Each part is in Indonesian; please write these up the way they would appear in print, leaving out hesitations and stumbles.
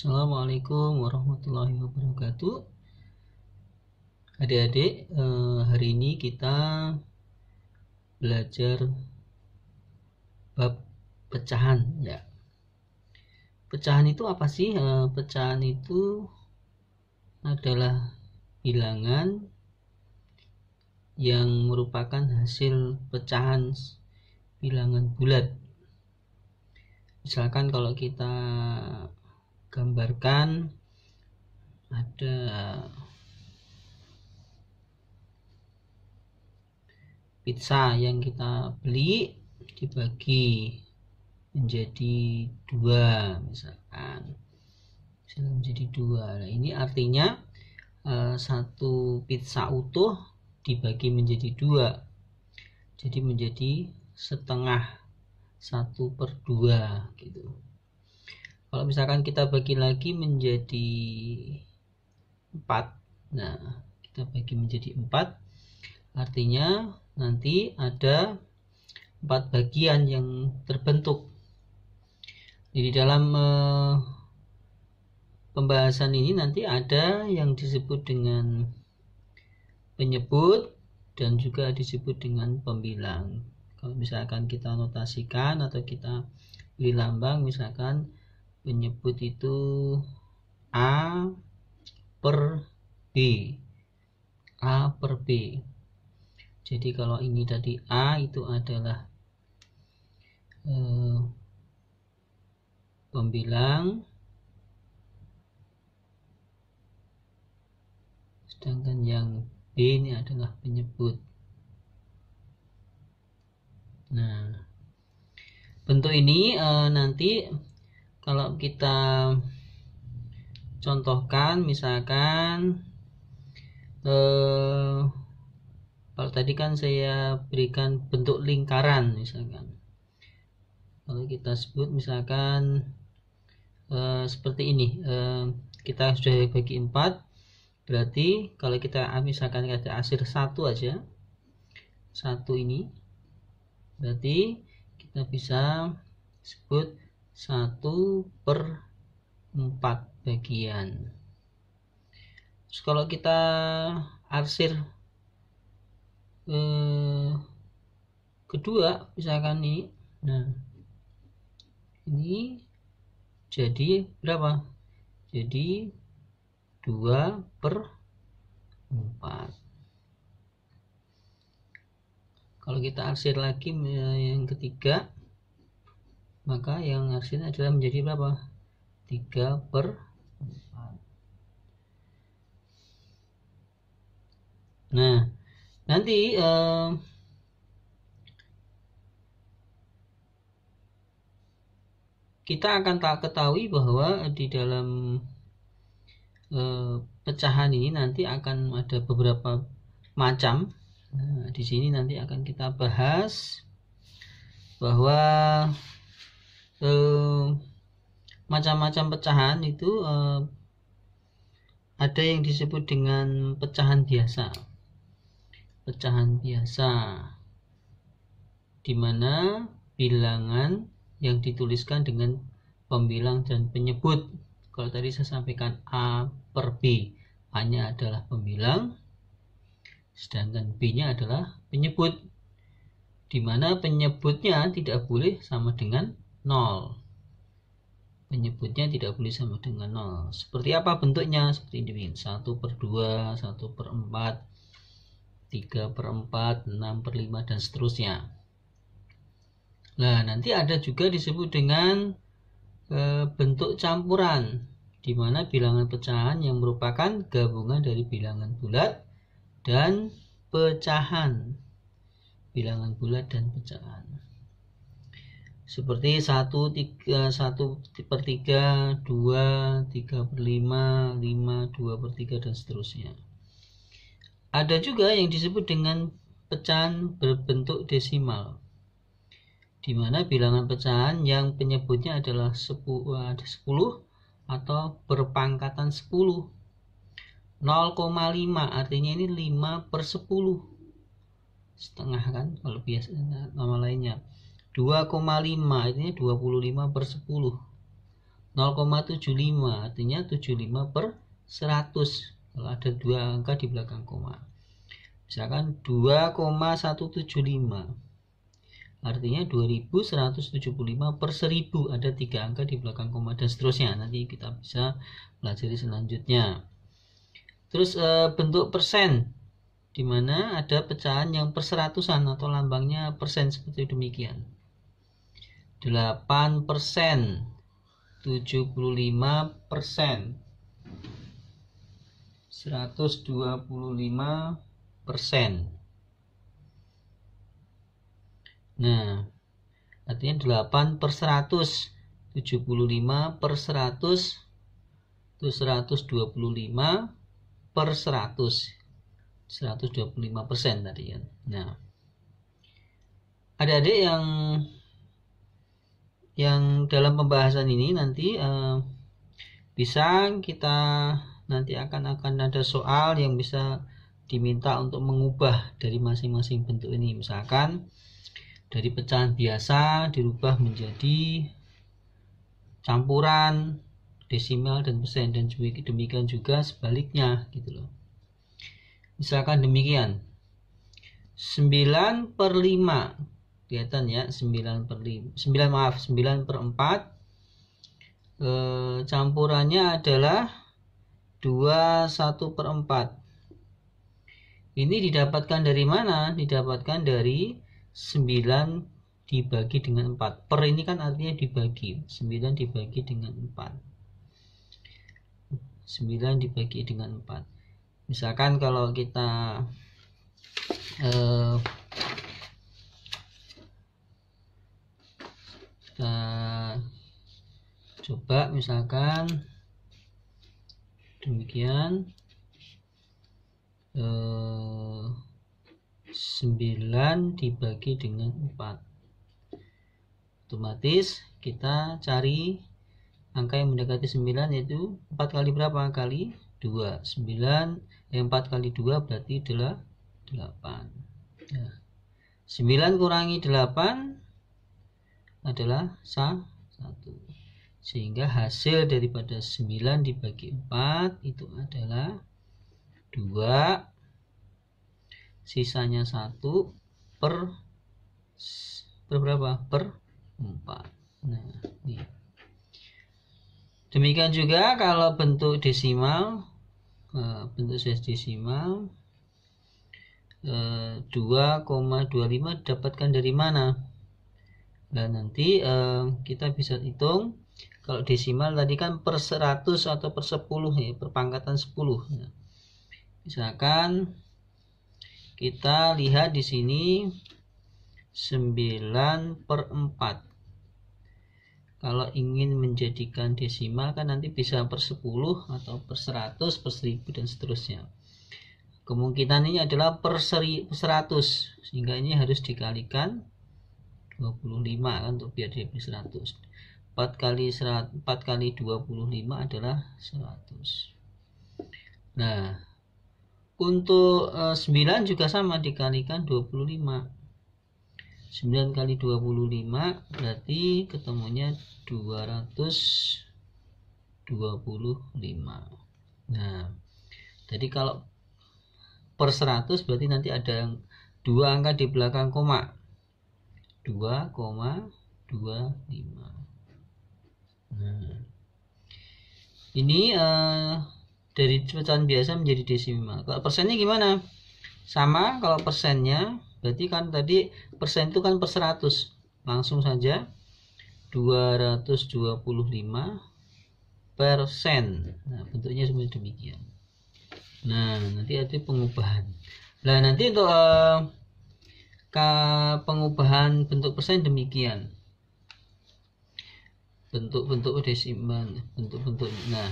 Assalamualaikum warahmatullahi wabarakatuh. Adik-adik, hari ini kita belajar bab pecahan ya. Pecahan itu apa sih? Pecahan itu adalah bilangan yang merupakan hasil pecahan bilangan bulat. Misalkan kalau kita gambarkan ada pizza yang kita beli dibagi menjadi dua, misalkan menjadi dua. Nah, ini artinya satu pizza utuh dibagi menjadi dua, jadi menjadi setengah, 1/2 gitu. Kalau misalkan kita bagi lagi menjadi 4, nah kita bagi menjadi 4, artinya nanti ada 4 bagian yang terbentuk. Di dalam pembahasan ini nanti ada yang disebut dengan penyebut dan juga disebut dengan pembilang. Kalau misalkan kita notasikan atau kita beri lambang, misalkan penyebut itu A per B, A per B. Jadi kalau ini tadi A itu adalah pembilang, sedangkan yang B ini adalah penyebut. Nah, bentuk ini nanti kalau kita contohkan, misalkan kalau tadi kan saya berikan bentuk lingkaran, misalkan kalau kita sebut misalkan seperti ini, kita sudah bagi 4, berarti kalau kita misalkan ada hasil 1 aja, 1 ini berarti kita bisa sebut 1/4 bagian. Terus kalau kita arsir kedua, misalkan ini, nah ini jadi berapa? Jadi 2/4. Kalau kita arsir lagi yang ketiga, maka yang arsirnya adalah menjadi berapa? 3/4. Nah, nanti kita akan ketahui bahwa di dalam pecahan ini nanti akan ada beberapa macam. Nah, di sini nanti akan kita bahas bahwa macam-macam pecahan itu ada yang disebut dengan pecahan biasa. Pecahan biasa di mana bilangan yang dituliskan dengan pembilang dan penyebut. Kalau tadi saya sampaikan A per B, A-nya adalah pembilang, sedangkan B-nya adalah penyebut, di mana penyebutnya tidak boleh sama dengan 0. Penyebutnya tidak boleh sama dengan 0. Seperti apa bentuknya? Seperti ini, 1/2, 1/4, 3/4, 6/5, dan seterusnya. Nah, nanti ada juga disebut dengan bentuk campuran, di mana bilangan pecahan yang merupakan gabungan dari bilangan bulat dan pecahan. Bilangan bulat dan pecahan. Seperti 1/3, 2, 3/5, 5, 2/3, dan seterusnya. Ada juga yang disebut dengan pecahan berbentuk desimal, di mana bilangan pecahan yang penyebutnya adalah 10 atau berpangkatan 10. 0,5 artinya ini 5/10, setengah kan kalau biasa nama lainnya. 2,5 artinya 25/10. 0,75, artinya 75 per 100 kalau ada dua angka di belakang koma. Misalkan 2,175, artinya 2175 per 1000, ada 3 angka di belakang koma, dan seterusnya. Nanti kita bisa pelajari selanjutnya. Terus bentuk persen, dimana ada pecahan yang perseratusan atau lambangnya persen seperti demikian. 8%, 75%, 125%. Nah, artinya 8 per 100, 75 per 100, itu 125 per 100, 125% tadi kan. Nah, adik-adik yang dalam pembahasan ini nanti bisa kita nanti akan ada soal yang bisa diminta untuk mengubah dari masing-masing bentuk ini. Misalkan dari pecahan biasa dirubah menjadi campuran desimal dan persen, dan demikian juga sebaliknya gitu loh. Misalkan demikian, 9 per 5, kelihatan ya, 9 per 4, campurannya adalah 21 per 4. Ini didapatkan dari mana? Didapatkan dari 9 dibagi dengan 4. Per ini kan artinya dibagi, 9 dibagi dengan 4. 9 dibagi dengan 4. Misalkan kalau kita coba misalkan demikian, 9 dibagi dengan 4, otomatis kita cari angka yang mendekati 9, yaitu 4 kali berapa? Kali 2. 4 kali 2 berarti adalah 8. Nah, 9 kurangi 8 adalah 1. Sehingga hasil daripada 9 dibagi 4 itu adalah 2, sisanya 1 per berapa? Per 4. Nah, ini. Demikian juga kalau bentuk desimal, bentuk desimal 2,25 didapatkan dari mana? Dan nanti kita bisa hitung. Kalau desimal tadi kan per 100 atau per 10 ya, per pangkatan 10. Nah, misalkan kita lihat di sini 9 per 4. Kalau ingin menjadikan desimal kan nanti bisa per 10 atau per 100, per 1000 dan seterusnya. Kemungkinan ini adalah per 100, sehingga ini harus dikalikan 25 kan untuk biar dia 100. 4 kali 25 adalah 100. Nah, untuk 9 juga sama, dikalikan 25. 9 kali 25 berarti ketemunya 225. Nah, jadi kalau per 100 berarti nanti ada yang 2 angka di belakang koma, 2,25. Nah, ini dari pecahan biasa menjadi desimal. Kalau persennya gimana? Sama, kalau persennya berarti kan tadi persen itu kan per 100. Langsung saja 225%. Nah, bentuknya seperti demikian. Nah, nanti ada pengubahan. Nah, nanti untuk pengubahan bentuk persen demikian. Bentuk-bentuk desimal, bentuk-bentuk. Nah,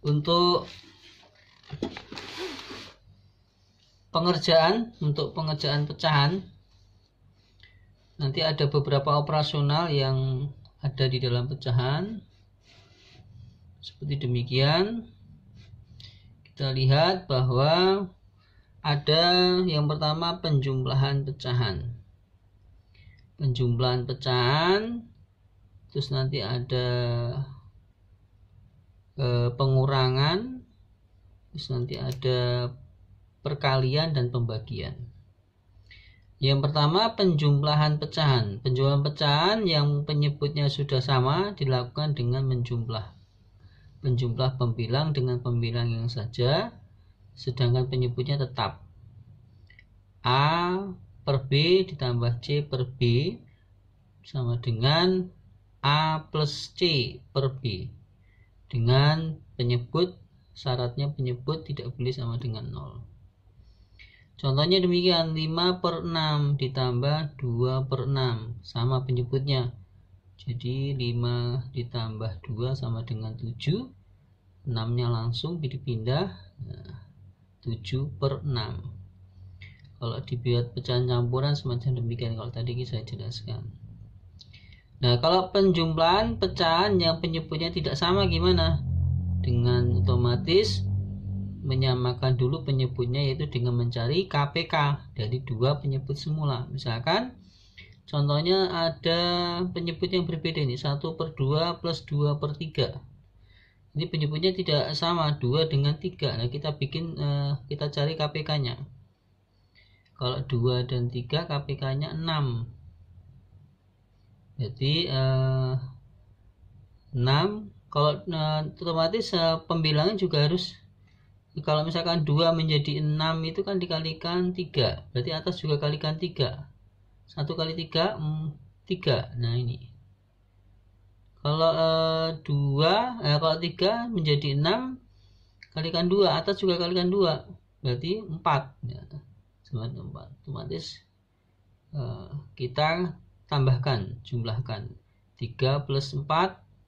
untuk untuk pengerjaan pecahan nanti ada beberapa operasional yang ada di dalam pecahan seperti demikian. Kita lihat bahwa ada yang pertama penjumlahan pecahan. terus nanti ada pengurangan, terus nanti ada perkalian dan pembagian. Yang pertama, penjumlahan pecahan. Penjumlahan pecahan yang penyebutnya sudah sama dilakukan dengan menjumlah pembilang dengan pembilang yang saja, sedangkan penyebutnya tetap. A per B ditambah C per B sama dengan A plus C per B, dengan penyebut, syaratnya penyebut tidak boleh sama dengan 0. Contohnya demikian, 5 per 6 ditambah 2 per 6 sama penyebutnya. Jadi 5 ditambah 2 sama dengan 7, 6 nya langsung dipindah, 7 per 6. Kalau dibuat pecahan campuran semacam demikian, kalau tadi saya jelaskan. Nah, kalau penjumlahan pecahan yang penyebutnya tidak sama gimana? Dengan otomatis menyamakan dulu penyebutnya, yaitu dengan mencari KPK dari dua penyebut semula. Misalkan contohnya ada penyebut yang berbeda nih, 1 per 2 plus 2 per 3. Ini penyebutnya tidak sama, 2 dengan 3. Nah, kita cari KPK-nya. Kalau 2 dan 3 KPK-nya 6. Jadi 6. Kalau otomatis pembilangan juga harus, kalau misalkan 2 menjadi 6 itu kan dikalikan 3, berarti atas juga kalikan 3. 1 kali 3 3. Nah, ini kalau 3 menjadi 6 kalikan 2, atas juga kalikan 2, berarti 4 ya, sama 4. Otomatis kita tambahkan, jumlahkan 3 plus 4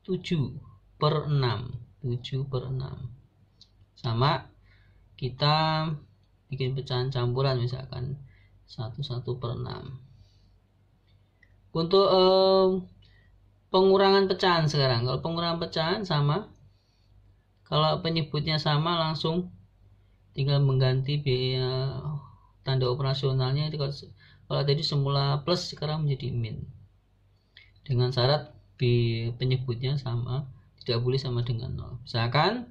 7 per 6, 7 per 6 sama kita bikin pecahan campuran, misalkan 1 per 6. Untuk pengurangan pecahan sekarang, kalau pengurangan pecahan sama, kalau penyebutnya sama langsung tinggal mengganti biaya tanda operasionalnya. Kalau tadi semula plus sekarang menjadi min, dengan syarat penyebutnya sama, tidak boleh sama dengan 0. Misalkan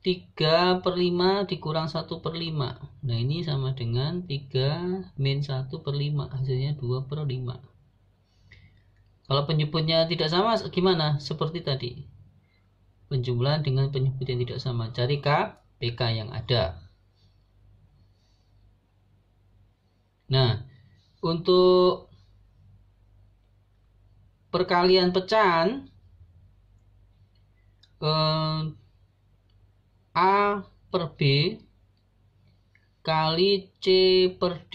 3 per 5 dikurang 1 per 5. Nah, ini sama dengan 3 min 1 per 5. Hasilnya 2 per 5. Kalau penyebutnya tidak sama gimana? Seperti tadi, penjumlahan dengan penyebut yang tidak sama. Cari KPK yang ada. Nah, untuk perkalian pecahan, A per B kali C per D.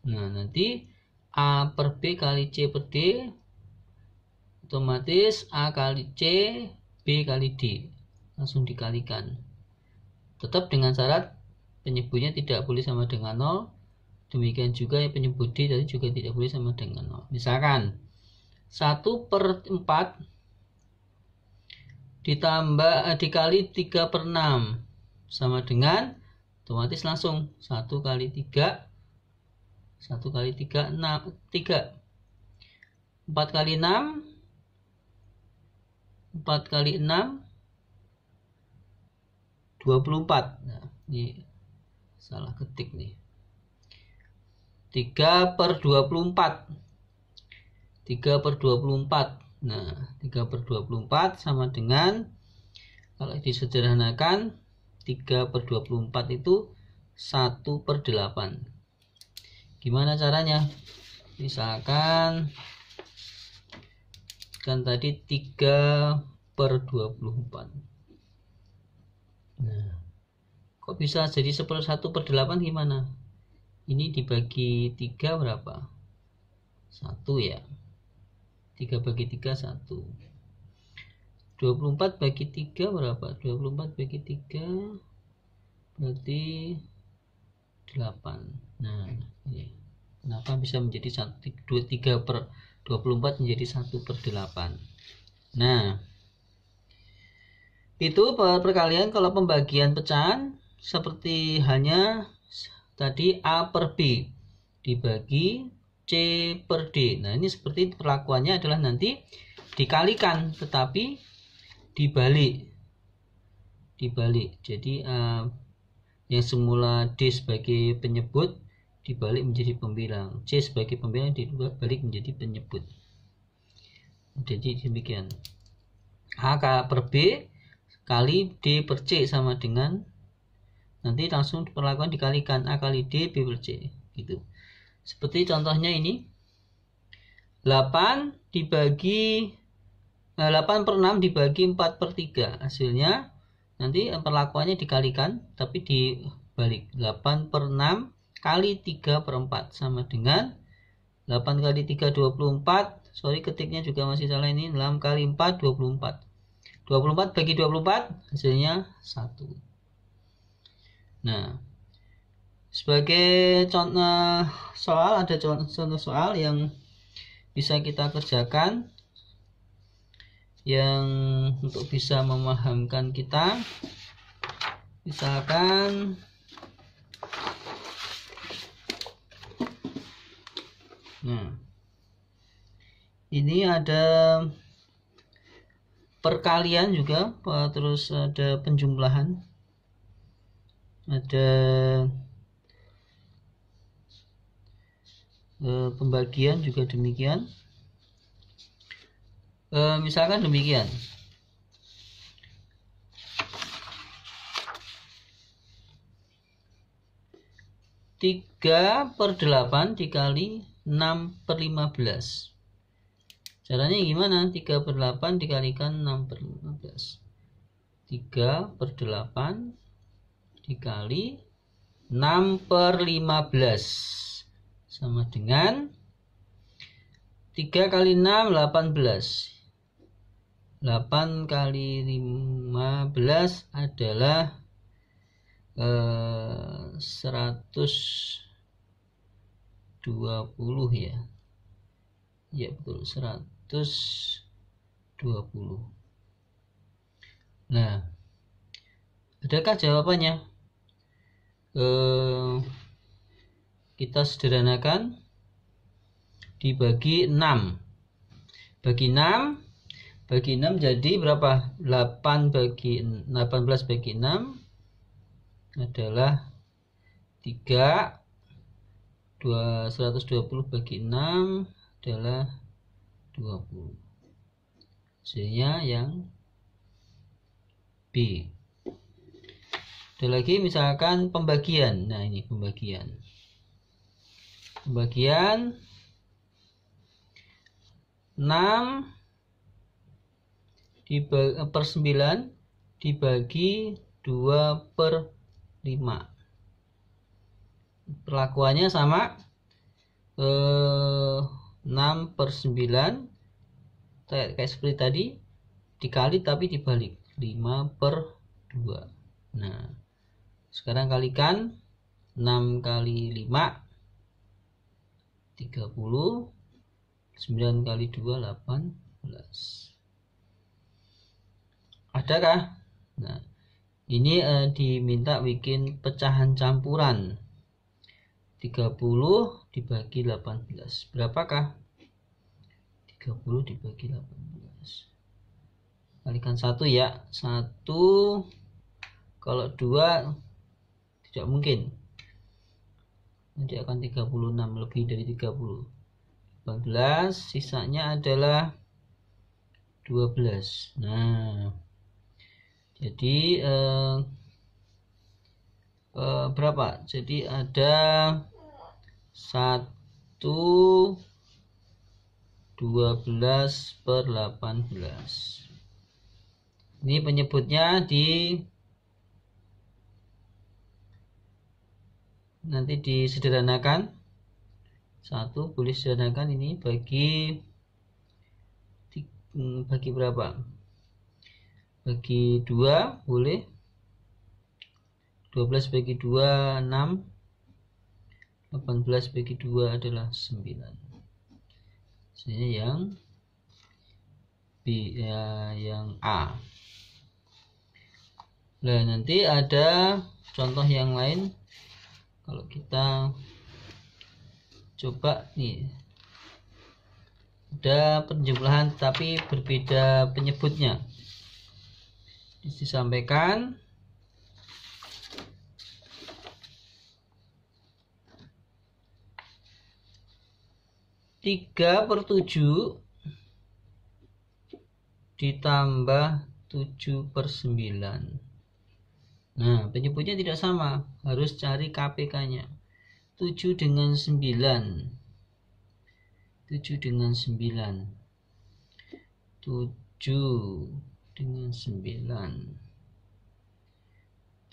Nah, nanti A per B kali C per D, otomatis A kali C, B kali D, langsung dikalikan. Tetap dengan syarat penyebutnya tidak boleh sama dengan 0. Demikian juga penyebut D tadi juga tidak boleh sama dengan 0. Misalkan 1 per 4 dikali 3 per 6 sama dengan, otomatis langsung 1 kali 3 6, 3 4 kali 6 24. Nah, ini salah ketik nih. 3 per 24. Nah, 3 per 24 sama dengan, kalau disederhanakan, 3 per 24 itu 1 per 8. Gimana caranya? Misalkan kan tadi 3 per 24. Nah, kok bisa jadi 1 per 8 gimana? Ini dibagi 3 berapa? 1 ya. 3 bagi 3 1. 24 bagi 3 berapa? 24 bagi 3 berarti 8. Nah, ini kenapa bisa menjadi 3 per 24 menjadi 1 per 8. Nah, itu perkalian. Kalau pembagian pecahan seperti halnya tadi, A per B dibagi C per D. Nah, ini seperti perlakuannya adalah nanti dikalikan, tetapi dibalik. Jadi yang semula D sebagai penyebut dibalik menjadi pembilang, C sebagai pembilang dibalik menjadi penyebut. Jadi demikian. A per B kali D per C sama dengan, nanti langsung perlakuan dikalikan A kali D B per C gitu. Seperti contohnya ini, 8 per 6 dibagi 4 per 3, hasilnya nanti perlakuannya dikalikan tapi dibalik. 8 per 6 kali 3 per 4 sama dengan 8 kali 3 24. Sorry, ketiknya juga masih salah ini. 6 kali 4 24. 24 bagi 24 hasilnya 1. Nah, sebagai contoh soal, ada contoh soal yang bisa kita kerjakan yang untuk bisa memahamkan kita. Misalkan ini ada perkalian juga, terus ada penjumlahan, ada pembagian juga demikian. Misalkan demikian, tiga per 8 dikali 6 per 15. Caranya gimana? 3 per 8 dikalikan 6 per 15. 3 per 8 dikali 6 per 15 sama dengan 3 kali 6 18. 8 kali 15 adalah 120 ya. Ya betul, 120. Nah, adakah jawabannya? Kita sederhanakan, dibagi 6. Bagi 6 jadi berapa? 18 bagi 6 adalah 3. 120 bagi 6 adalah 20. Hasilnya yang B. Ada lagi misalkan pembagian. Nah, ini pembagian. Pembagian 6 per 9 dibagi 2 per 5. Perlakuannya sama, 6 per 9 kayak seperti tadi, dikali tapi dibalik, 5 per 2. Nah, sekarang kalikan 6 kali 5 30, 9 kali 2 18. Adakah? Nah, ini diminta bikin pecahan campuran. 30 dibagi 18. Berapakah? 30 dibagi 18. Kalikan 1 ya. 1, kalau 2 tidak mungkin. Nanti akan 36, lebih dari 30. 18, sisanya adalah 12. Nah, jadi berapa? Jadi ada 1 12 per 18. Ini penyebutnya nanti disederhanakan. 1 boleh sederhanakan ini bagi berapa? Bagi 2 boleh. 12 bagi 2 6. 18 bagi 2 adalah 9. Hasilnya yang B, ya, yang A. Nah, nanti ada contoh yang lain. Kalau kita coba nih, Ada penjumlahan tapi berbeda penyebutnya. Disampaikan 3/7 ditambah 7/9. Nah, penyebutnya tidak sama, harus cari KPK-nya. 7 dengan 9. 7 dengan 9. 7 dengan 9.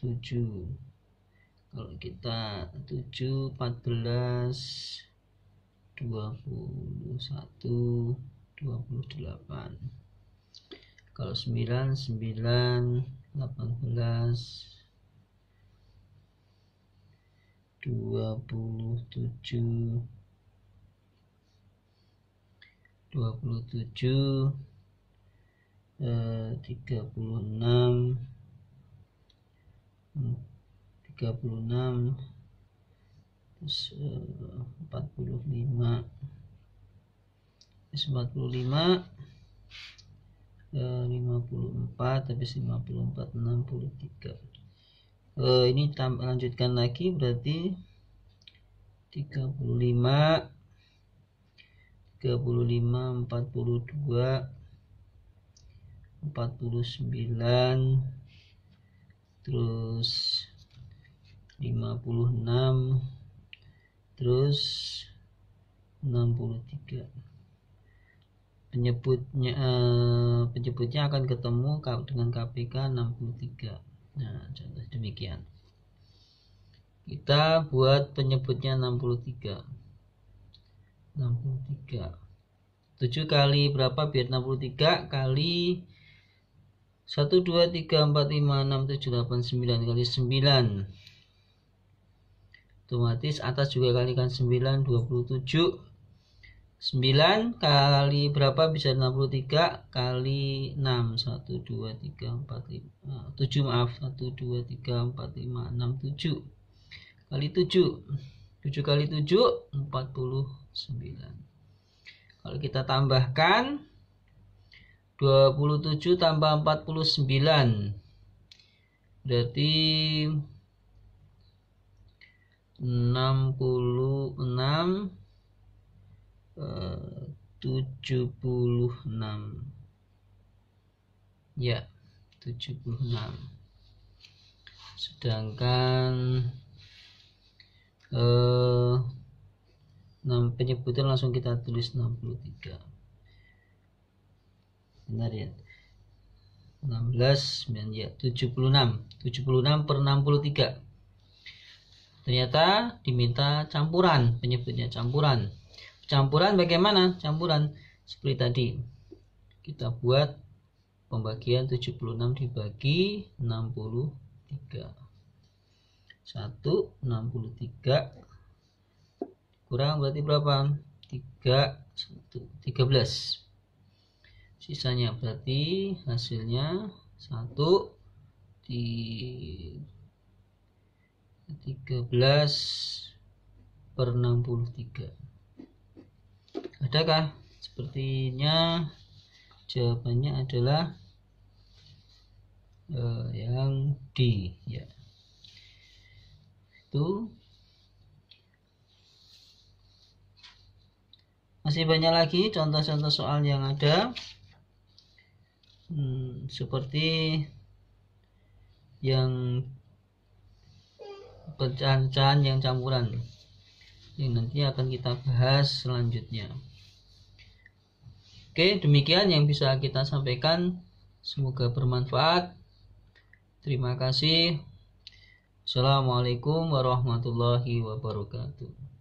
7. Kalau kita 7, 14, 21, 28. Kalau 9, 9, 18, 27, 36, 36, terus 45, 54, habis 54, 63. Ini lanjutkan lagi, berarti 35, 42, 49, terus 56, terus 63. Penyebutnya akan ketemu dengan KPK 63. Nah, contoh demikian. Kita buat penyebutnya 63. 7 kali berapa biar 63 kali 1, 2, 3, 4, 5, 6, 7, 8, 9 kali 9. Otomatis atas juga kalikan 9, 27. 9 kali berapa bisa 63 kali 6. 1, 2, 3, 4, 5, 7 maaf. 1, 2, 3, 4, 5, 6, 7 kali 7. 7 kali 7 49. Kalau kita tambahkan 27 tambah 49 berarti 66, 76. Ya, 76. Sedangkan penyebutan langsung kita tulis 63. Benar ya? 16, 9 ya, 76. 76 per 63. Ternyata diminta campuran, penyebutnya campuran. Campuran bagaimana? Campuran seperti tadi. Kita buat pembagian 76 dibagi 63. 1, 63 kurang berarti berapa? 13. Sisanya berarti hasilnya 1 di 13 per 63. Adakah? Sepertinya jawabannya adalah yang D ya. Itu masih banyak lagi contoh-contoh soal yang ada, seperti yang pecahan-pecahan yang campuran yang nanti akan kita bahas selanjutnya. Oke, demikian yang bisa kita sampaikan, semoga bermanfaat. Terima kasih. Assalamualaikum warahmatullahi wabarakatuh.